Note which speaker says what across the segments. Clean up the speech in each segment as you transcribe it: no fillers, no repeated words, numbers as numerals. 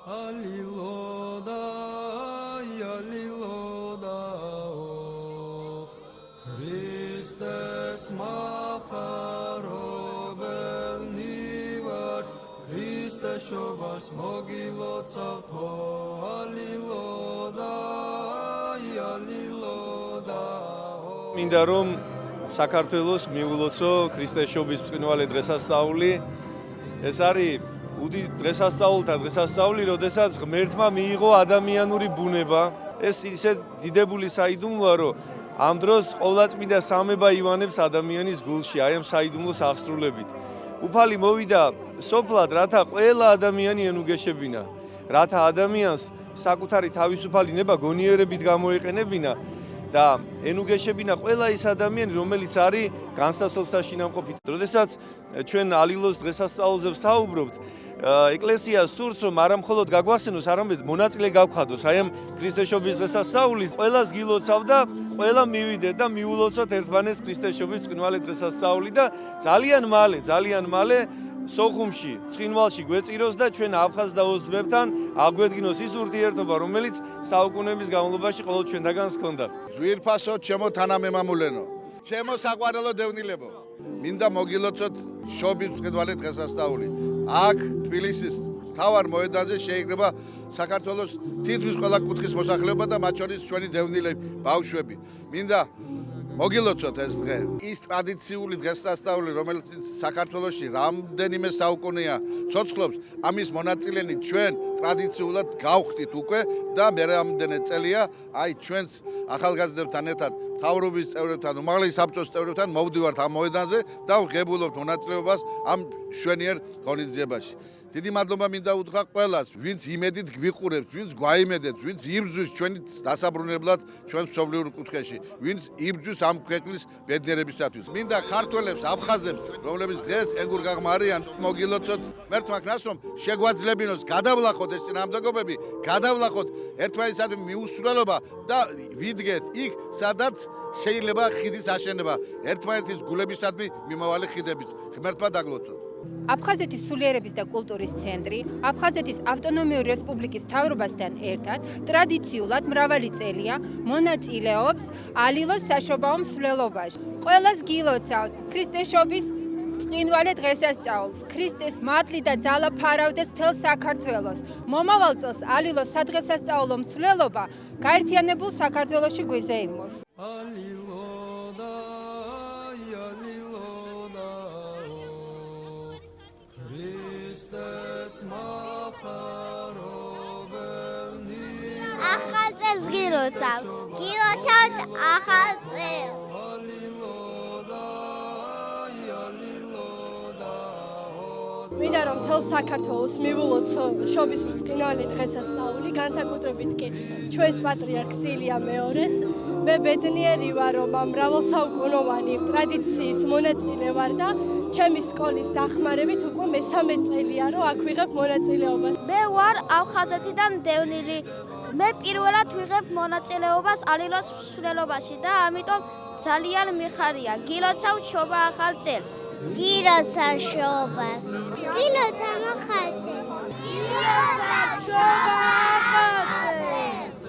Speaker 1: Aliloda, aliloda, o Christes macharobelni var, Christe shobas mogilotsato, aliloda, aliloda.
Speaker 2: მინდა რომ საქართველოს მიულოცო ქრისტეშობის ბრწყინვალე დღესასწაული. ეს არის უდი დღესასწაულთა დღესასწაული, როდესაც ღმერთმა მიიღო ადამიანური ბუნება. ეს ისე დიდებული საიდუმლოა, რომ ამ დროს ყოვლადწმინდა სამება ივანებს ადამიანის გულში, აი ამ საიდუმლოს აღსრულებით. უფალი მოვიდა სოფლად, რათა ყველა ადამიანი ენუგეშებინა, რათა ადამიანს საკუთარი თავისუფალი ნება გონიერებით გამოეყენებინა და ენუგეშებინა ყველა ის ადამიანი, რომელიც არის განსასწრაფში. როდესაც ჩვენ ალილოს დღესასწაულზე ვსაუბრობთ, ეკლესია სურს, რომ არა მხოლოდ გაგვახსენოს, არამედ მონაწილე გავხადოს აი ამ ქრისტეშობის დღესასწაულის. ყველას გილოცავდა, ყველა მივიდეთ და მიულოცოთ ერთმანეთს ქრისტეშობის ბრწყინვალე დღესასწაული და ძალიან მალე სოხუმში, ცხინვალში გვეწიროს და ჩვენ აფხაზ და ოზბებთან აგვედგინოს ის ურთიერთობა, რომელიც საუკუნეების განმავლობაში ყოველ ჩვენთაგანს ჰქონდა.
Speaker 3: ძვირფასო, ჩემო თანამემამულენო, ჩემო საყვარელო დევნილებო, მინდა მოგილოცოთ შობის ბრწყინვალე დღესასწაული. აქ თბილისის მთავარ მოედანზე შეიკრება საქართველოს თითქმის ყველა კუთხის მოსახლეობა და მათ შორის ჩვენი დევნილები, ბავშვები. მინდა მოგილოცოთ ეს დღე. ის ტრადიციული დღესასწაული, რომელიც საქართველოში რამდენიმე საუკუნეა ცოცხლობს, ამის მონაწილენი ჩვენ ტრადიციულად გავხდით უკვე და მე რამდენი წელია აი ჩვენს ახალგაზრდებთან ერთად, მთავრობის წევრებთან, უმაღლესი საბჭოს წევრებთან მოვდივართ ამ მოედანზე და ვღებულობთ მონაწილეობას ამ მშვენიერ ღონისძიებაში. დიდი მადლობა მინდა უთხრა ყველას, ვინც იმედით გვიყურებს, ვინც გვაიმედებს, ვინც იბრძვის ჩვენი დასაბრუნებლად ჩვენ მსოფლიურ კუთხეში, ვინც იბრძვის ამ ქვეყნის ბედნიერებისათვის. მინდა ქართველებს, აფხაზებს, რომლებიც დღეს ენგურგაღმა არიან, მოგილოცოთ მერთმა ქნას, რომ შეგვაძლებინოს, გადავლახოთ ეს წინააღმდეგობები, გადავლახოთ ერთმანეთისადმი მიუსვლელობა და ვიდგეთ იქ, სადაც შეიძლება ხიდის აშენება, ერთმანეთის გულებისადმი მიმავალი ხიდების. ღმერთმა დაგლოცოთ.
Speaker 4: აფხაზეთის სულიერების და კულტურის ცენტრი აფხაზეთის ავტონომიური რესპუბლიკის მთავრობასთან ერთად ტრადიციულად მრავალი წელია მონაწილეობს ალილოს საშობაო მსვლელობაში. ყველას გილოცავთ ქრისტეშობის ბრწყინვალე დღესასწაულს. ქრისტეს მადლი და ძალა ფარავდეს მთელ საქართველოს. მომავალ წელს ალილოს სადღესასწაულო მსვლელობა გაერთიანებულ საქართველოში გვიზეიმოს.
Speaker 5: ახალ წელს გილოცავთ ახალ წელს.
Speaker 6: მინდა რომ მთელ საქართველოს მივულოცო შობის ბრწყინვალე დღესასწაული, განსაკუთრებით კი ჩვენს პატრიარქს ილია მეორეს. მე ბედნიერი ვარ, რომ ამ მრავალსაუკუნოვანი ტრადიციის მონაწილე ვარ და ჩემი სკოლის დახმარებით უკვე მესამე წელია, რომ აქ ვიღებ მონაწილეობას.
Speaker 5: მე ვარ აფხაზეთიდან დევნილი. მე პირველად ვიღებ მონაწილეობას ალილოს მსვლელობაში და ამიტომ ძალიან მიხარია. გილოცავ შობა ახალ წელს. გილოცავ შობას. გილოცავ ახალ წელს. გილოცავ შობა ახალ წელს.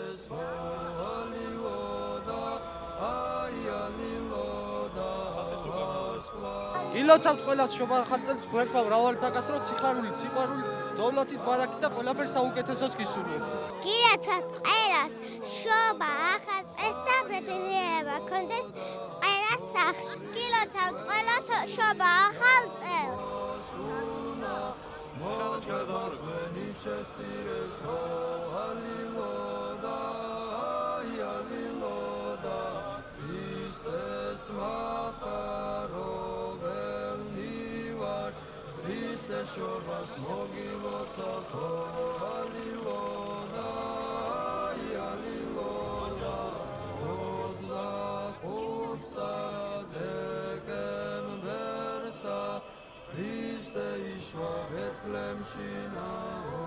Speaker 7: გილოცავთ ყველას შობა ახალ წელს, გვერდმა მრავალი საკასრო, სიხარული, სიყვარული, დოვლათით, ბარაკით და ყველაფერს საუკეთესოს გისურვებთ.
Speaker 5: გილოცავთ ყველას შობა ახალ წელს და ბედნიერება გქონდეს ყველას სახლში. გილოცავთ ყველას შობა ახალ წელს.
Speaker 1: შობას მოგილოცავთ ალილოდა დეკემბერსა ქრისტე იშვა ბეთლემში ნაო.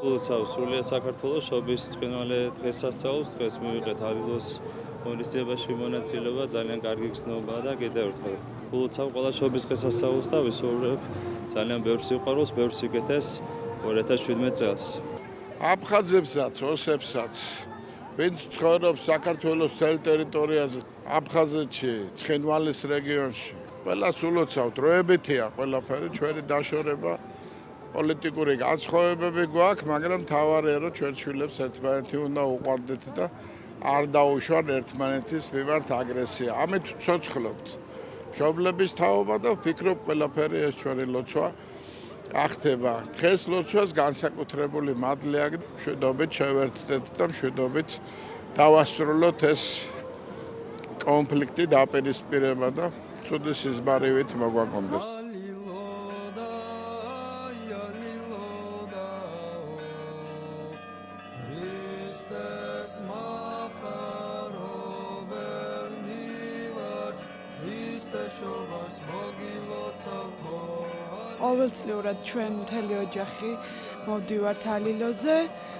Speaker 8: ულოცავ სრულიად საქართველოს შობის ბრწყინვალე დღესასწაულს. დღეს მივიღეთ ალილოს ღონისძიებაში მონაწილეობა, ძალიან კარგი გზნობაა და კიდევ ერთხელ ულოცავ ყველა შობის დღესასწაულს და ვისურვებ ძალიან ბევრ სიყვარულს, ბევრ სიკეთეს 2017 წელს.
Speaker 3: აფხაზებსაც, ოსებსაც, ვინც ცხოვრობს საქართველოს მთელ ტერიტორიაზე, აფხაზეთში, ცხინვალის რეგიონში, ყველას ულოცავთ, დროებითია ყველაფერი, ჩვენი დაშორება, პოლიტიკური განსხვავებები გვაქვს, მაგრამ მთავარია, რომ ჩვენ შვილებს ერთმანეთი უნდა უყვარდეთ და არ დაუშვან ერთმანეთის მიმართ აგრესია. ამით ვცოცხლობთ მშობლების თაობა და ვფიქრობ, ყველაფერი ეს ჩვენი ლოცვა ახდება. დღეს ლოცვას განსაკუთრებული მადლი აქვს. მშვიდობით შევერთდეთ და მშვიდობით დავასრულოთ ეს კონფლიქტი დაპირისპირება და ცუდი სიზმარივით მოგვაგონდეს.
Speaker 9: ყოველწლიურად ჩვენ მთელი ოჯახი მოვდივართ ალილოზე,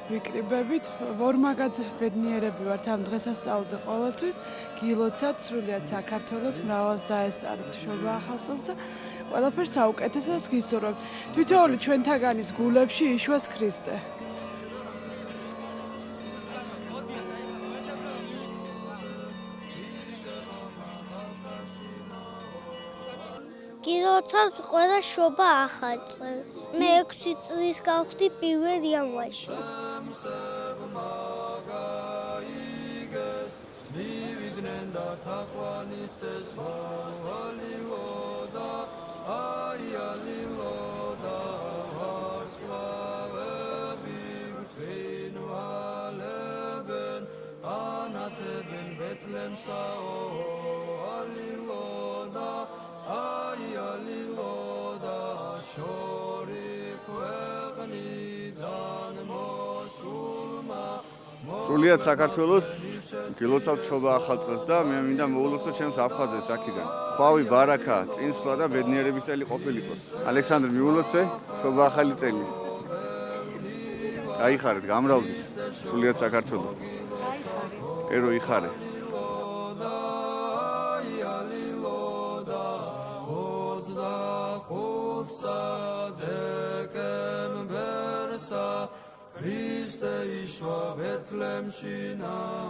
Speaker 9: ვიკრიბებით, ორმაგად ბედნიერები ვართ ამ დღესასწაულზე ყოველთვის. გილოცავთ სრულიად საქართველოს მრავალს დაესწართ შობა ახალ წელს და ყველაფერს საუკეთესოს გისურვებთ. თითოეული ჩვენთაგანის გულებში იშვას ქრისტე.
Speaker 5: გილოცავთ ყველა შობა ახალ წელს. მე 6 წლის გავხდი 1 იანვარში.
Speaker 1: მივიდნენ და თაყვანისეს ვალილოდა აიალილოდა ვარსკვლავები ვრცინვალებენ ანათებენ ბეთლემსაო ალილოდა აიალილოდა შორი ქვეყნიდან მოსულმა
Speaker 10: სრულიად საქართველოს გილოცავთ შობა ახალ წელს და მე მინდა მოვულოცო ჩემს აფხაზეთს აქედან. ხვავი, ბარაკა, წინსვლა და ბედნიერების წელი ყოფილიყოს. ალექსანდრე, მიულოცე შობა ახალი წელი. გაიხარეთ, გამრავლდით. სრულიად საქართველო. ერო იხარე.
Speaker 1: Christe ishva Bethlem shina